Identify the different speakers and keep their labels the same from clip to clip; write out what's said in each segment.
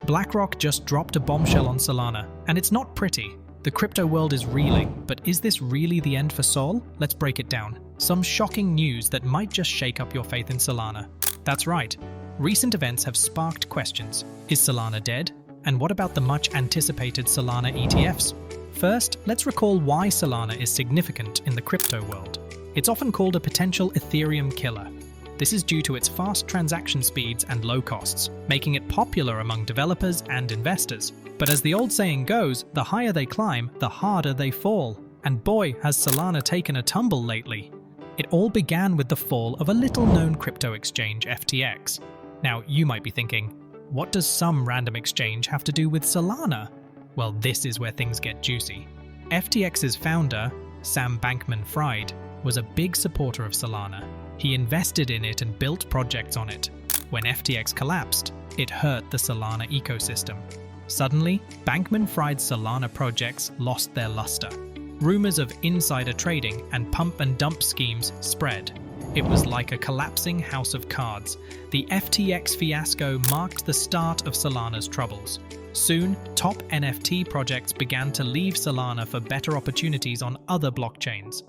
Speaker 1: BlackRock just dropped a bombshell on Solana, and it's not pretty. The crypto world is reeling, but is this really the end for Sol? Let's break it down. Some shocking news that might just shake up your faith in Solana. That's right. Recent events have sparked questions. Is Solana dead? And what about the much-anticipated Solana ETFs? First, let's recall why Solana is significant in the crypto world. It's often called a potential Ethereum killer. This is due to its fast transaction speeds and low costs, making it popular among developers and investors. But as the old saying goes, the higher they climb, the harder they fall. And boy, has Solana taken a tumble lately. It all began with the fall of a little-known crypto exchange, FTX. Now, you might be thinking, what does some random exchange have to do with Solana? Well, this is where things get juicy. FTX's founder, Sam Bankman-Fried, was a big supporter of Solana. He invested in it and built projects on it. When FTX collapsed, it hurt the Solana ecosystem. Suddenly, Bankman-Fried's Solana projects lost their luster. Rumors of insider trading and pump and dump schemes spread. It was like a collapsing house of cards. The FTX fiasco marked the start of Solana's troubles. Soon, top NFT projects began to leave Solana for better opportunities on other blockchains.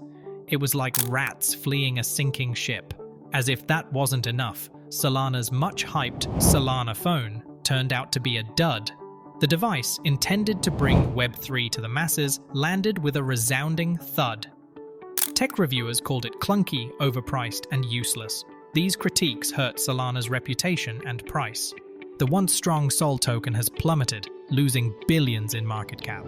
Speaker 1: It was like rats fleeing a sinking ship. As if that wasn't enough, Solana's much-hyped Solana phone turned out to be a dud. The device, intended to bring Web3 to the masses, landed with a resounding thud. Tech reviewers called it clunky, overpriced, and useless. These critiques hurt Solana's reputation and price. The once strong Sol token has plummeted, losing billions in market cap.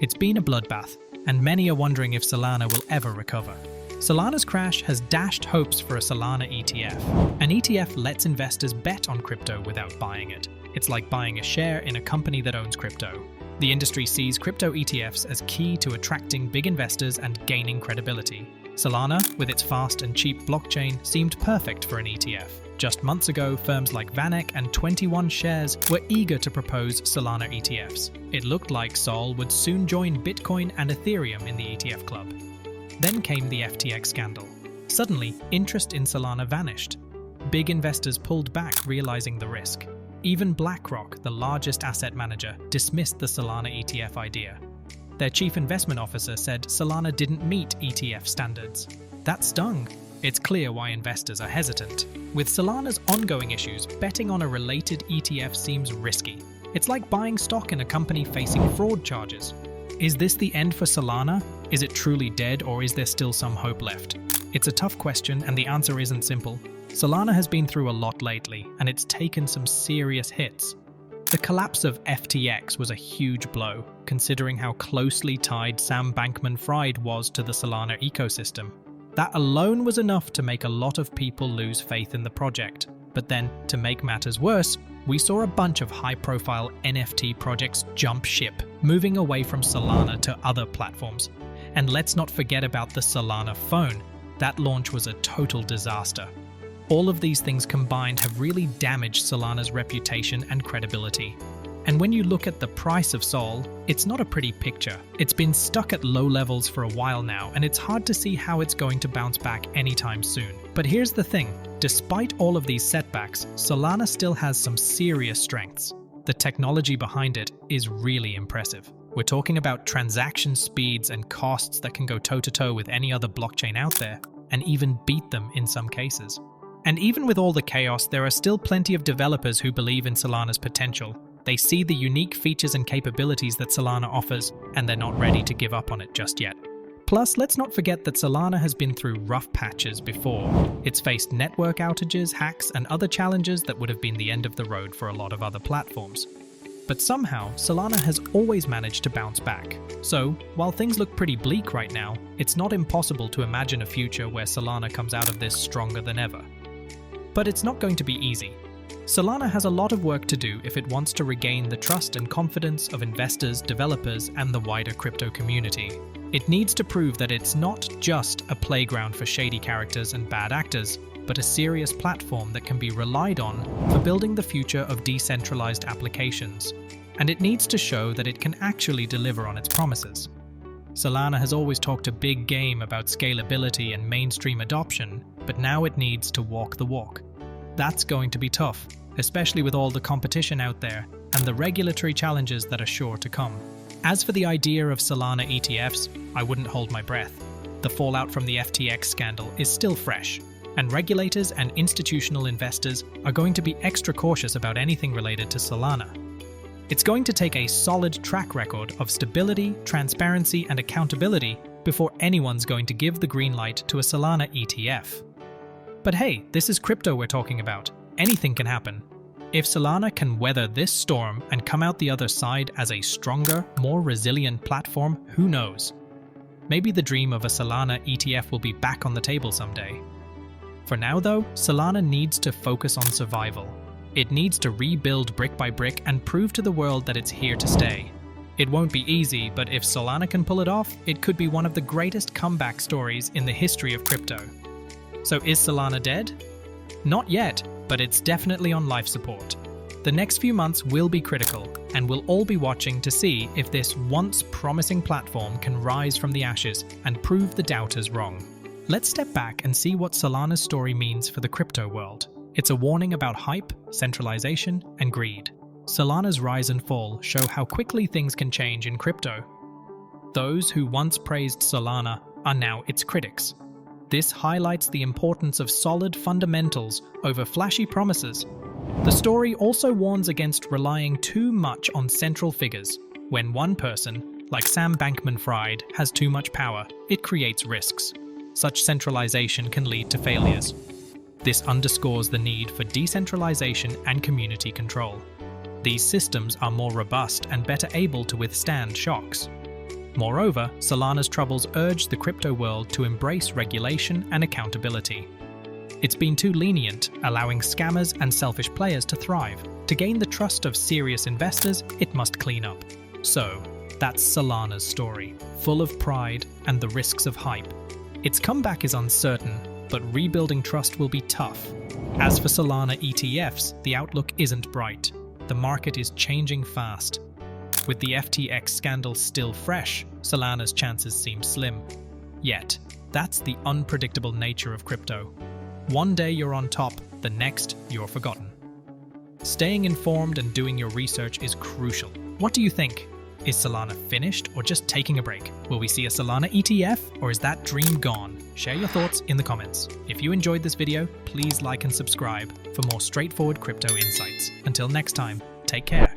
Speaker 1: It's been a bloodbath, and many are wondering if Solana will ever recover. Solana's crash has dashed hopes for a Solana ETF. An ETF lets investors bet on crypto without buying it. It's like buying a share in a company that owns crypto. The industry sees crypto ETFs as key to attracting big investors and gaining credibility. Solana, with its fast and cheap blockchain, seemed perfect for an ETF. Just months ago, firms like VanEck and 21 Shares were eager to propose Solana ETFs. It looked like Sol would soon join Bitcoin and Ethereum in the ETF club. Then came the FTX scandal. Suddenly, interest in Solana vanished. Big investors pulled back, realizing the risk. Even BlackRock, the largest asset manager, dismissed the Solana ETF idea. Their chief investment officer said Solana didn't meet ETF standards. That stung. It's clear why investors are hesitant. With Solana's ongoing issues, betting on a related ETF seems risky. It's like buying stock in a company facing fraud charges. Is this the end for Solana? Is it truly dead, or is there still some hope left? It's a tough question, and the answer isn't simple. Solana has been through a lot lately, and it's taken some serious hits. The collapse of FTX was a huge blow, considering how closely tied Sam Bankman-Fried was to the Solana ecosystem. That alone was enough to make a lot of people lose faith in the project. But then, to make matters worse, we saw a bunch of high-profile NFT projects jump ship, moving away from Solana to other platforms. And let's not forget about the Solana phone. That launch was a total disaster. All of these things combined have really damaged Solana's reputation and credibility. And when you look at the price of Sol, it's not a pretty picture. It's been stuck at low levels for a while now, and it's hard to see how it's going to bounce back anytime soon. But here's the thing, despite all of these setbacks, Solana still has some serious strengths. The technology behind it is really impressive. We're talking about transaction speeds and costs that can go toe-to-toe with any other blockchain out there, and even beat them in some cases. And even with all the chaos, there are still plenty of developers who believe in Solana's potential. They see the unique features and capabilities that Solana offers, and they're not ready to give up on it just yet. Plus, let's not forget that Solana has been through rough patches before. It's faced network outages, hacks, and other challenges that would have been the end of the road for a lot of other platforms. But somehow, Solana has always managed to bounce back. So, while things look pretty bleak right now, it's not impossible to imagine a future where Solana comes out of this stronger than ever. But it's not going to be easy. Solana has a lot of work to do if it wants to regain the trust and confidence of investors, developers, and the wider crypto community. It needs to prove that it's not just a playground for shady characters and bad actors, but a serious platform that can be relied on for building the future of decentralized applications. And it needs to show that it can actually deliver on its promises. Solana has always talked a big game about scalability and mainstream adoption, but now it needs to walk the walk. That's going to be tough, especially with all the competition out there. and the regulatory challenges that are sure to come. As for the idea of Solana ETFs, I wouldn't hold my breath. The fallout from the FTX scandal is still fresh, and regulators and institutional investors are going to be extra cautious about anything related to Solana. It's going to take a solid track record of stability, transparency, and accountability before anyone's going to give the green light to a Solana ETF. But hey, this is crypto we're talking about. Anything can happen. If Solana can weather this storm and come out the other side as a stronger, more resilient platform, who knows? Maybe the dream of a Solana ETF will be back on the table someday. For now though, Solana needs to focus on survival. It needs to rebuild brick by brick and prove to the world that it's here to stay. It won't be easy, but if Solana can pull it off, it could be one of the greatest comeback stories in the history of crypto. So is Solana dead? Not yet, but it's definitely on life support. The next few months will be critical, and we'll all be watching to see if this once promising platform can rise from the ashes and prove the doubters wrong. Let's step back and see what Solana's story means for the crypto world. It's a warning about hype, centralization, and greed. Solana's rise and fall show how quickly things can change in crypto. Those who once praised Solana are now its critics. This highlights the importance of solid fundamentals over flashy promises. The story also warns against relying too much on central figures. When one person, like Sam Bankman-Fried, has too much power, it creates risks. Such centralization can lead to failures. This underscores the need for decentralization and community control. These systems are more robust and better able to withstand shocks. Moreover, Solana's troubles urge the crypto world to embrace regulation and accountability. It's been too lenient, allowing scammers and selfish players to thrive. To gain the trust of serious investors, it must clean up. So, that's Solana's story, full of pride and the risks of hype. Its comeback is uncertain, but rebuilding trust will be tough. As for Solana ETFs, the outlook isn't bright. The market is changing fast. With the FTX scandal still fresh, Solana's chances seem slim. Yet, that's the unpredictable nature of crypto. One day you're on top, the next you're forgotten. Staying informed and doing your research is crucial. What do you think? Is Solana finished or just taking a break? Will we see a Solana ETF or is that dream gone? Share your thoughts in the comments. If you enjoyed this video, please like and subscribe for more straightforward crypto insights. Until next time, take care.